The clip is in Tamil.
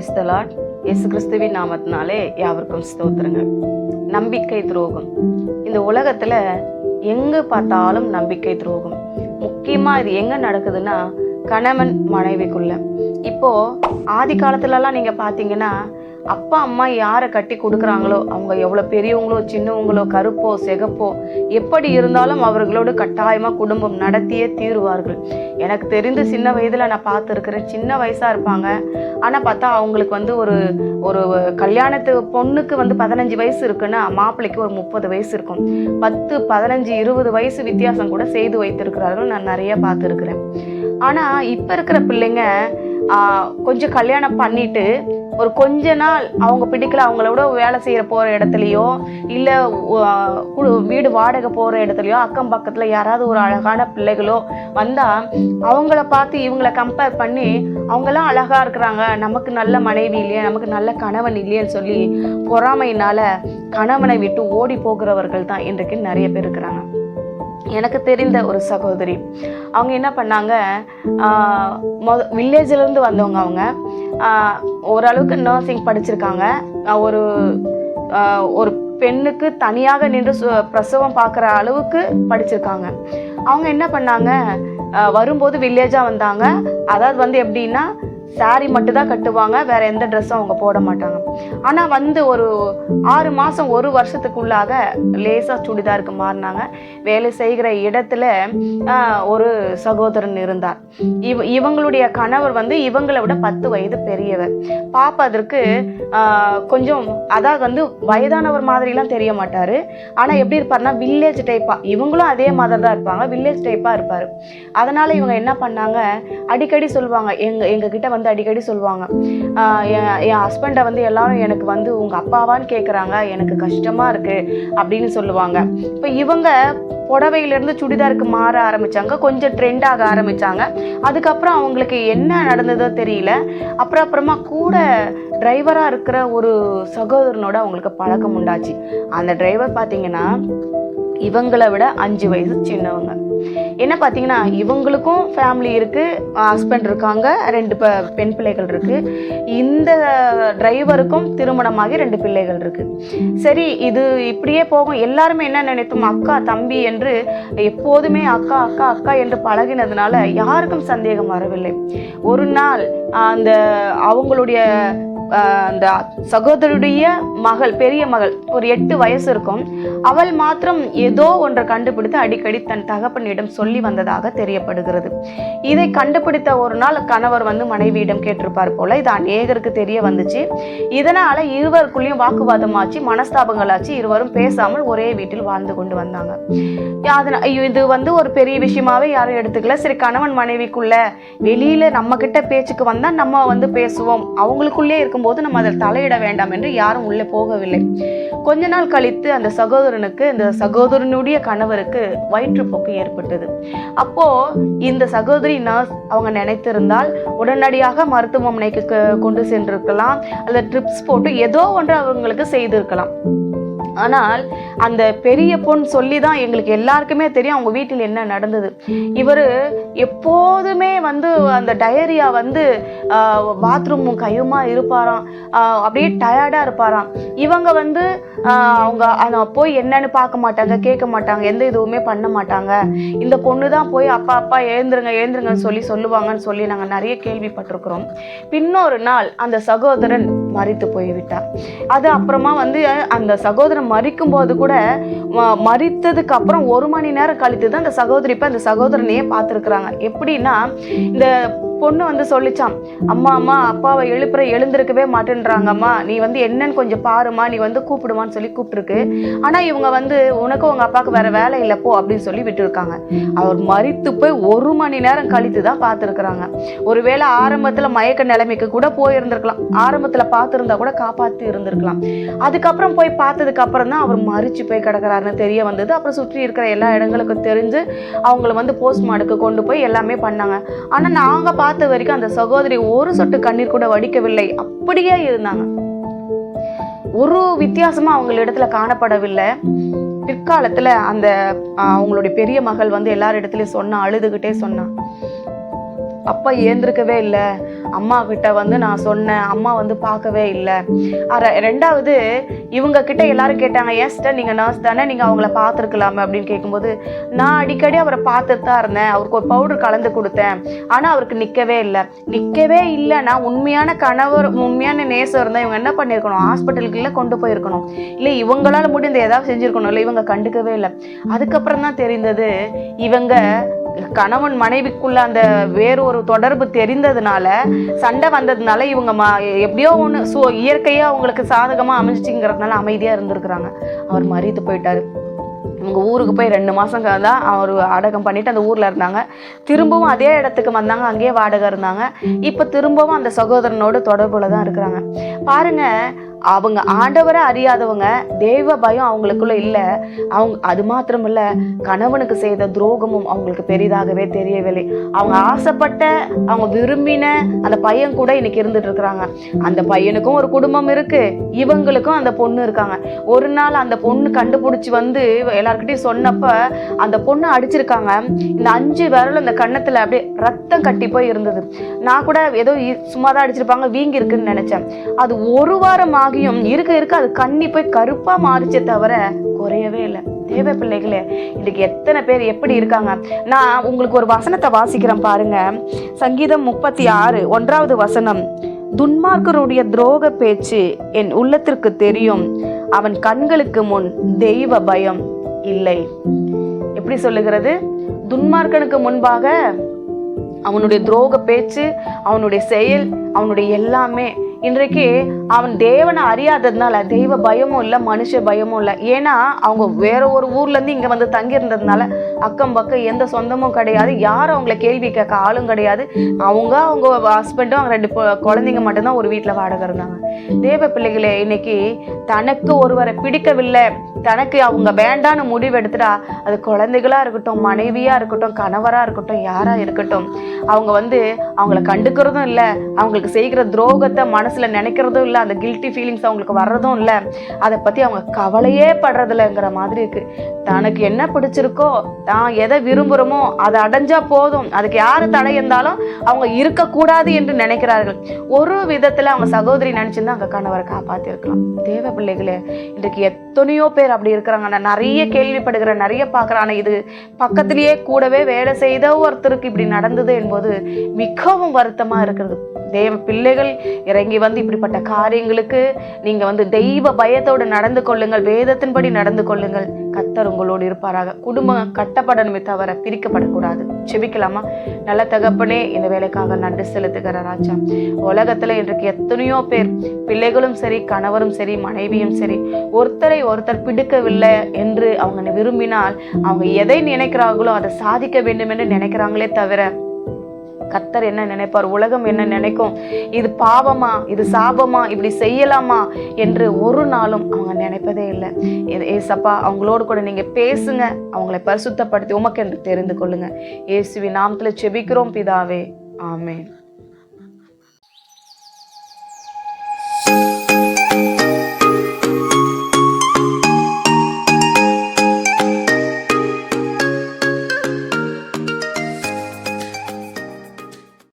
Praise the Lord. இயேசு கிறிஸ்துவின் நாமத்தினாலே யாவருக்கும் ஸ்தோத்திரங்கள். நம்பிக்கை துரோகம். இந்த உலகத்துல எங்க பார்த்தாலும் நம்பிக்கை துரோகம். முக்கியமா இது எங்க நடக்குதுன்னா கணவன் மனைவிக்குள்ள. இப்போ ஆதி காலத்துலலாம் நீங்க பாத்தீங்கன்னா அப்பா அம்மா யாரை கட்டி கொடுக்குறாங்களோ அவங்க எவ்வளோ பெரியவங்களோ சின்னவங்களோ கருப்போ சிகப்போ எப்படி இருந்தாலும் அவர்களோடு கட்டாயமாக குடும்பம் நடத்தியே தீருவார்கள். எனக்கு தெரிந்து சின்ன வயதில் நான் பார்த்துருக்கிறேன். சின்ன வயசாக இருப்பாங்க, ஆனால் பார்த்தா அவங்களுக்கு வந்து ஒரு ஒரு கல்யாணத்து பொண்ணுக்கு வந்து 15 வயசு இருக்குன்னா மாப்பிள்ளைக்கு ஒரு 30 வயசு இருக்கும். 10, 15, 20 வயசு வித்தியாசம் கூட செய்து வைத்திருக்கிறார்கள். நான் நிறைய பார்த்துருக்குறேன். ஆனால் இப்போ இருக்கிற பிள்ளைங்க கொஞ்சம் கல்யாணம் பண்ணிட்டு ஒரு கொஞ்ச நாள் அவங்க பிடிக்கல, அவங்களோட வேலை செய்கிற போகிற இடத்துலையோ இல்லை வீடு வாடகை போகிற இடத்துலையோ அக்கம் பக்கத்தில் யாராவது ஒரு அழகான பிள்ளைகளோ வந்தால் அவங்கள பார்த்து இவங்கள கம்பேர் பண்ணி அவங்களாம் அழகாக இருக்கிறாங்க, நமக்கு நல்ல மனைவி இல்லையா, நமக்கு நல்ல கணவன் இல்லையேன்னு சொல்லி பொறாமையினால் கணவனை விட்டு ஓடி போகிறவர்கள் தான் இன்றைக்கு நிறைய பேர் இருக்கிறாங்க. எனக்கு தெரிந்த ஒரு சகோதரி, அவங்க என்ன பண்ணாங்க, வில்லேஜ்லேருந்து வந்தவங்க. அவங்க ஓரளவுக்கு நர்சிங் படிச்சிருக்காங்க. ஒரு பெண்ணுக்கு தனியாக நின்று பிரசவம் பார்க்குற அளவுக்கு படிச்சிருக்காங்க. அவங்க என்ன பண்ணாங்க, வரும்போது வில்லேஜாக வந்தாங்க. அதாவது வந்து எப்படின்னா சாரி மட்டும் தான் கட்டுவாங்க, வேற எந்த ட்ரெஸ்ஸும் அவங்க போட மாட்டாங்க. ஆனால் வந்து ஒரு 6 மாதம் 1 வருஷத்துக்குள்ளாக லேசாக சுடிதாருக்கு மாறினாங்க. வேலை செய்கிற இடத்துல ஒரு சகோதரன் இருந்தார். இவங்களுடைய கணவர் வந்து இவங்களை விட 10 வயது பெரியவர். பார்ப்பதற்கு கொஞ்சம் அதாவது வந்து வயதானவர் மாதிரிலாம் தெரிய மாட்டார். ஆனால் எப்படி இருப்பார்னா வில்லேஜ் டைப்பாக, இவங்களும் அதே மாதிரி தான் இருப்பாங்க, வில்லேஜ் டைப்பாக இருப்பார். அதனால் இவங்க என்ன பண்ணாங்க, அடிக்கடி சொல்லுவாங்க, எங்ககிட்ட வந்து அடிக்கடி சொல்லுவாங்க, என் ஹஸ்பண்டை வந்து எல்லாரும் எனக்கு வந்து உங்கள் அப்பாவான்னு கேட்குறாங்க, எனக்கு கஷ்டமாக இருக்குது அப்படின்னு சொல்லுவாங்க. இப்போ இவங்க புடவையிலேருந்து சுடிதாருக்கு மாற ஆரம்பித்தாங்க, கொஞ்சம் ட்ரெண்ட் ஆக ஆரம்பித்தாங்க. அதுக்கப்புறம் அவங்களுக்கு என்ன நடந்ததோ தெரியல. அப்புறமா கூட டிரைவராக இருக்கிற ஒரு சகோதரனோட அவங்களுக்கு பழக்கம் உண்டாச்சு. அந்த டிரைவர் பார்த்தீங்கன்னா இவங்களை விட 5 வயசு சின்னவங்க. என்ன பார்த்தீங்கன்னா இவங்களுக்கும் ஃபேமிலி இருக்குது, ஹஸ்பண்ட் இருக்காங்க, 2 பெண் பிள்ளைகள் இருக்குது. இந்த டிரைவருக்கும் திருமணமாகி 2 பிள்ளைகள் இருக்குது. சரி, இது இப்படியே போகும். எல்லாருமே என்ன நினைத்தோம், அக்கா தம்பி என்று எப்போதுமே அக்கா அக்கா அக்கா என்று பழகினதுனால யாருக்கும் சந்தேகம் வரவில்லை. ஒரு நாள் அந்த அவங்களுடைய அந்த சகோதரருடைய மகள், பெரிய மகள், ஒரு 8 வயசு இருக்கும். அவள் மாத்திரம் ஏதோ ஒன்றை கண்டுபிடித்து அடிக்கடி தன் தகப்பனிடம் சொல்லி வந்ததாக தெரியப்படுகிறது. இதை கண்டுபிடித்த ஒரு நாள் கணவர் வந்து மனைவியிடம் கேட்டிருப்பார் போல. இது அநேகருக்கு தெரிய வந்துச்சு. இதனால இருவருக்குள்ளேயும் வாக்குவாதம் ஆச்சு, மனஸ்தாபங்கள் ஆச்சு. இருவரும் பேசாமல் ஒரே வீட்டில் வாழ்ந்து கொண்டு வந்தாங்க. இது வந்து ஒரு பெரிய விஷயமாவே யாரும் எடுத்துக்கல. சரி, கணவன் மனைவிக்குள்ள வெளியில நம்ம கிட்ட பேச்சுக்கு வந்தா நம்ம வந்து பேசுவோம், அவங்களுக்குள்ளே இருக்கும்போது நம்ம அதில் தலையிட வேண்டாம் என்று யாரும் உள்ளே போகவில்லை. கொஞ்ச நாள் கழித்து அந்த சகோதரனுக்கு, இந்த சகோதரனுடைய கணவருக்கு வயிற்றுப்போக்கு ஏற்பட்டது. அப்போ இந்த சகோதரி நர்ஸ், அவங்க நினைத்திருந்தால் உடனடியாக மருத்துவமனைக்கு கொண்டு சென்றிருக்கலாம், அல்லது ட்ரிப்ஸ் போட்டு ஏதோ ஒன்று அவங்களுக்கு செய்திருக்கலாம். ஆனால் அந்த பெரிய பொண்ணு சொல்லி தான் எங்களுக்கு எல்லாருக்குமே தெரியும் அவங்க வீட்டில் என்ன நடந்தது. இவர் எப்போதுமே வந்து அந்த டயரியா வந்து பாத்ரூமும் கையுமா இருப்பாராம், அப்படியே டயர்டாக இருப்பாராம். இவங்க வந்து அவங்க போய் என்னன்னு பார்க்க மாட்டாங்க, கேட்க மாட்டாங்க, எந்த இதுவுமே பண்ண மாட்டாங்க. இந்த பொண்ணு தான் போய் அப்பா அப்பா எழுந்துருங்க எழுந்துருங்கன்னு சொல்லுவாங்கன்னு சொல்லி நாங்கள் நிறைய கேள்விப்பட்டிருக்கிறோம். பின்னொரு நாள் அந்த சகோதரன் மரித்து போய்விட்டார். அது அப்புறமா வந்து அந்த சகோதரன் மரிக்கும் போது கூட, மரித்ததுக்கு அப்புறம் 1 மணி நேரம் கழித்து தான் அந்த சகோதரி இப்ப அந்த சகோதரனையே பார்த்துருக்குறாங்க. எப்படின்னா இந்த பொண்ணு வந்து சொல்லிச்சான், அம்மா அம்மா அப்பாவை எழுந்திருக்கவே மாட்டேன்றாங்கம்மா, நீ வந்து என்னன்னு கொஞ்சம் பாருமா, நீ வந்து கூப்பிடுவான்னு சொல்லி கூப்பிட்டுருக்கு. ஆனா இவங்க வந்து உனக்கும் உங்க அப்பாவுக்கு வேற வேலை இல்லை போ அப்படின்னு சொல்லி விட்டுருக்காங்க. அவர் மரித்து போய் 1 மணி நேரம் கழித்து தான் பார்த்துருக்குறாங்க. ஒருவேளை ஆரம்பத்துல மயக்க நிலைமைக்கு கூட போயிருந்திருக்கலாம், ஆரம்பத்துல பார்த்துருந்தா கூட காப்பாற்றி இருந்திருக்கலாம். அதுக்கப்புறம் போய் பார்த்ததுக்கு அப்புறம் தான் அவர் மரிச்சு போய் கிடக்குறாருன்னு தெரிய வந்தது. அப்புறம் சுற்றி இருக்கிற எல்லா இடங்களுக்கும் தெரிஞ்சு அவங்கள வந்து போஸ்ட்மார்ட்டத்துக்கு கொண்டு போய் எல்லாமே பண்ணாங்க. ஆனா நாங்க பார்த்த வரைக்கும் அந்த சகோதரி ஒரு சொட்டு கண்ணீர் கூட வடிக்கவில்லை, அப்படியே இருந்தாங்க. ஒரு வித்தியாசமா அவங்க இடத்துல காணப்படவில்லை. பிற்காலத்துல அந்த அவங்களுடைய பெரிய மகள் வந்து எல்லார் இடத்துலயும் சொன்னா, அழுதுகிட்டே சொன்னா, அப்பா ஏந்திருக்கவே இல்லை, அம்மா கிட்ட வந்து நான் சொன்னேன், அம்மா வந்து பார்க்கவே இல்லை. ரெண்டாவது இவங்க கிட்ட எல்லாரும் கேட்டாங்க, ஏன் சிஸ்டர் நீங்கள் நர்ஸ் தானே, நீங்கள் அவங்கள பார்த்துருக்கலாமே அப்படின்னு கேட்கும்போது, நான் அடிக்கடி அவரை பார்த்துட்டு தான் இருந்தேன், அவருக்கு ஒரு பவுடர் கலந்து கொடுத்தேன், ஆனால் அவருக்கு நிற்கவே இல்லைன்னா உண்மையான கணவர் உண்மையான நேசம் இருந்தால் இவங்க என்ன பண்ணியிருக்கணும், ஹாஸ்பிட்டலுக்குள்ள கொண்டு போயிருக்கணும், இல்லை இவங்களால முடிந்த ஏதாவது செஞ்சுருக்கணும், இல்லை இவங்க கண்டுக்கவே இல்லை. அதுக்கப்புறம் தான் தெரிந்தது, இவங்க கணவன் மனைவிக்குள்ள அந்த வேறு ஒரு தொடர்பு தெரிந்ததுனால, சண்டை வந்ததுனால இவங்க எப்படியோ ஒன்று இயற்கையாக அவங்களுக்கு சாதகமாக அமைஞ்சிச்சுங்கிறதுனால அமைதியாக இருந்திருக்கிறாங்க. அவர் மறித்து போயிட்டாரு. இவங்க ஊருக்கு போய் 2 மாதம் தான் அவர் அடக்கம் பண்ணிட்டு அந்த ஊரில் இருந்தாங்க. திரும்பவும் அதே இடத்துக்கு வந்தாங்க, அங்கேயே வாடகை இருந்தாங்க. இப்போ திரும்பவும் அந்த சகோதரனோட தொடர்புல தான் இருக்கிறாங்க. பாருங்க, அவங்க ஆண்டவரை அறியாதவங்க, தெய்வ பயம் அவங்களுக்குள்ள இல்லை. அவங்க அது மாத்திரம் இல்லை, கணவனுக்கு செய்த துரோகமும் அவங்களுக்கு பெரிதாகவே தெரியவில்லை. அவங்க ஆசைப்பட்ட, அவங்க விரும்பின அந்த பையன் கூட இன்னைக்கு இருந்துட்டு இருக்கிறாங்க. அந்த பையனுக்கும் ஒரு குடும்பம் இருக்கு, இவங்களுக்கும் அந்த பொண்ணு இருக்காங்க. ஒரு நாள் அந்த பொண்ணு கண்டுபிடிச்சி வந்து எல்லார்கிட்டையும் சொன்னப்ப அந்த பொண்ணு அடிச்சிருக்காங்க. இந்த 5 விரல் அந்த கன்னத்துல அப்படியே ரத்தம் கட்டி போய் இருந்தது. நான் கூட ஏதோ சும்மாதான் அடிச்சிருப்பாங்க, வீங்கி இருக்குன்னு நினைச்சேன். அது ஒரு வாரம் இருக்க அது கண்ணி போய் கருப்பா மாறிச்சே தவிர குறையவே இல்லை. தேவ பிள்ளைகளே, இன்னைக்கு எத்தனை பேர் எப்படி இருக்காங்க. நான் உங்களுக்கு ஒரு வசனத்தை வாசிக்கிறேன் பாருங்க. சங்கீதம் 36 1வது வசனம். துன்மார்க்கருடைய துரோக பேச்சு என் உள்ளத்திற்கு தெரியும், அவன் கண்களுக்கு முன் தெய்வ பயம் இல்லை. எப்படி சொல்லுகிறது? துன்மார்க்கனுக்கு முன்பாக அவனுடைய துரோக பேச்சு, அவனுடைய செயல், அவனுடைய எல்லாமே. இன்றைக்கு அவன் தேவனை அறியாததுனால தெய்வ பயமும் இல்லை, மனுஷ பயமும் இல்லை. ஏன்னா அவங்க வேற ஒரு ஊர்ல இருந்து இங்க வந்து தங்கி இருந்ததுனால அக்கம் பக்கம் எந்த சொந்தமும் கிடையாது, யாரும் அவங்கள கேள்வி கேட்க ஆளும் கிடையாது. அவங்க ஹஸ்பண்டும் அவங்க 2 குழந்தைங்க மட்டும்தான் ஒரு வீட்டுல வாடகை இருந்தாங்க. தேவ பிள்ளைகளே, இன்னைக்கு தனக்கு ஒருவரை பிடிக்கவில்லை, தனக்கு அவங்க வேண்டான்னு முடிவு எடுத்துட்டா, அது குழந்தைகளா இருக்கட்டும், மனைவியா இருக்கட்டும், கணவரா இருக்கட்டும், யாரா இருக்கட்டும், அவங்க வந்து அவங்கள கண்டுக்கிறதும் இல்லை, அவங்களுக்கு செய்கிற துரோகத்தை மனசுல நினைக்கிறதும் இல்லை, அந்த கில்ட்டி ஃபீலிங்ஸ் அவங்களுக்கு வர்றதும் இல்லை, அதை பத்தி அவங்க கவலையே படுறதில்லைங்கிற மாதிரி இருக்கு. தனக்கு என்ன பிடிச்சிருக்கோ, தான் எதை விரும்புகிறோமோ அதை அடைஞ்சா போதும், அதுக்கு யாரு தடை இருந்தாலும் அவங்க இருக்கக்கூடாது என்று நினைக்கிறார்கள். ஒரு விதத்துல அவங்க சகோதரி நினைச்சிருந்தா அங்க கணவரை காப்பாத்திருக்கலாம். தேவ பிள்ளைகளே, இன்றைக்கு எத்தனையோ பேர் அப்படி இருக்கிறாங்க. நான் நிறைய கேள்விப்படுகிறேன், நிறைய பார்க்குறேன். ஆனால் இது பக்கத்திலேயே கூடவே வேலை செய்த ஒருத்தருக்கு இப்படி நடந்தது என்பது மிகவும் வருத்தமா இருக்கிறது. தேவ பிள்ளைகள் இறங்கி வந்து இப்படிப்பட்ட காரியங்களுக்கு நீங்க வந்து தெய்வ பயத்தோடு நடந்து கொள்ளுங்கள், வேதத்தின்படி நடந்து கொள்ளுங்கள். கர்த்தர் உங்களோடு இருப்பாராக. குடும்பம் கட்டப்படணுமே தவிர பிரிக்கப்படக்கூடாது. செபிக்கலாமா? நல்ல தகப்பனே, இந்த வேலைக்காக நன்றி செலுத்துகிற ராஜா. உலகத்துல இன்றைக்கு எத்தனையோ பேர், பிள்ளைகளும் சரி, கணவரும் சரி, மனைவியும் சரி, ஒருத்தரை ஒருத்தர் பிடிக்கவில்லை என்று அவங்க விரும்பினால் அவங்க எதை நினைக்கிறார்களோ அதை சாதிக்க வேண்டும் என்று நினைக்கிறாங்களே தவிர கர்த்தர் என்ன நினைப்பார், உலகம் என்ன நினைக்கும், இது பாவமா, இது சாபமா, இப்படி செய்யலாமா என்று ஒரு நாளும் அவங்க நினைப்பதே இல்லை. ஏசப்பா, அவங்களோடு கூட நீங்க பேசுங்க, அவங்களை பரிசுத்தப்படுத்தி உமக்கு என்று தெரிந்து கொள்ளுங்க. இயேசுவின் நாமத்துல செபிக்கிறோம் பிதாவே, ஆமென்.